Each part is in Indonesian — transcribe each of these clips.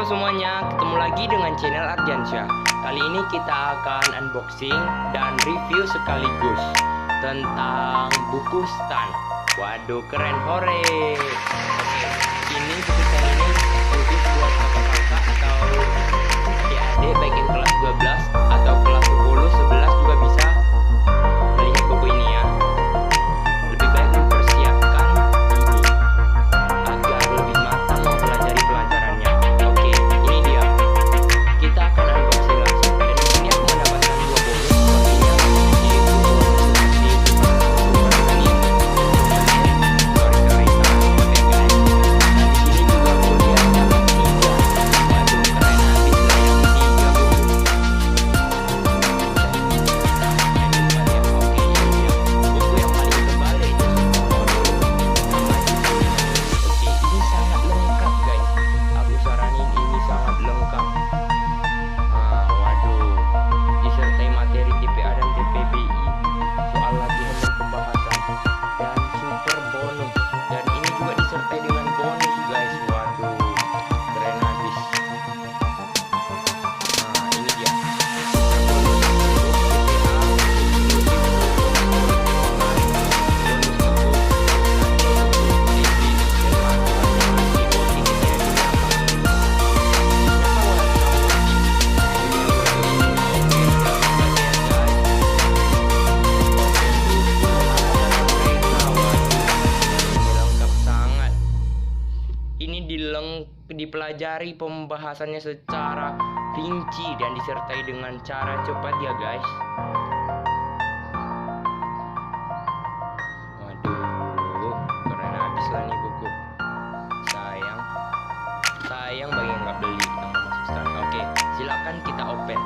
Halo semuanya, ketemu lagi dengan channel Ardiansyah. Kali ini kita akan unboxing dan review sekaligus tentang buku stan. Waduh, keren, hore. Oke, ini buku stan ini khusus buat kakak-kakak atau adik-adik baik yang kelas 12 atau kelas 10, 11 juga bisa melihat buku ini ya. Lebih baik mempersiapkan ini agar lebih matang mempelajari pelajarannya. Oke, ini dia. Kita akan unboxing langsung. Dan di sini aku mendapatkan dua bonus. Sepertinya yaitu bonus seperti ini. Sorry kereta PKN. Dan di sini juga aku lihat dapat 3. Waduh, keren habis lah yang 3 buku. Oke, ini dia. Buku yang paling tebal yaitu Oke, ini sangat lengkap guys. Aku saranin ini sangat lengkap. Waduh, disertai materi TPA dan TPBI, soal latihan dan pembahasan, dan super bonus. Dan ini juga disertai dengan bonus guys. Waduh, keren habis. Ini dia. Ini dipelajari pembahasannya secara rinci dan disertai dengan cara cepat ya guys. Waduh, keren habis lah nih buku. Sayang bagi yang nggak beli yang masuk stan. Oke, silakan kita open.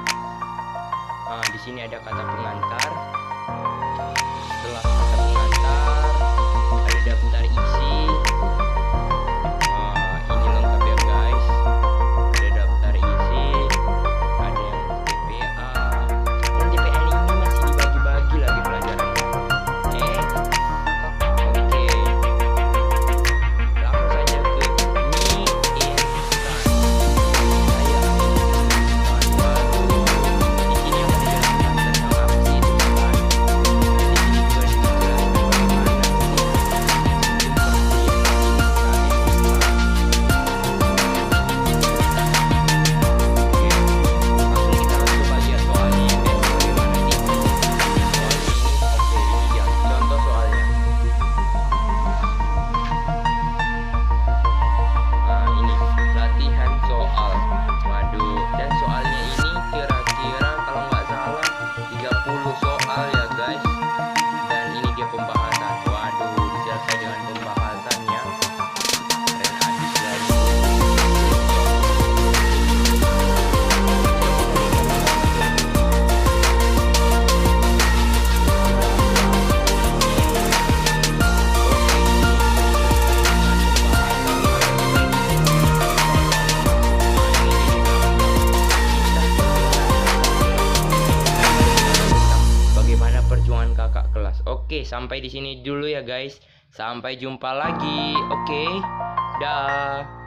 Di sini ada kata pengantar. Setelah kata pengantar ada daftar isi. Ini lengkap ya guys. Ada daftar isi, ada yang TPA. Dan TPA ini masih dibagi-bagi lagi pelajarannya. Oke. Langsung saja ke mie instan. Waduh, di sini yang dijelaskan tentang apa sih itu instan. Di sini juga dijelaskan bagaimana perjuangan kakak kelas. Oke, sampai di sini dulu ya guys. Sampai jumpa lagi. Oke. Dah.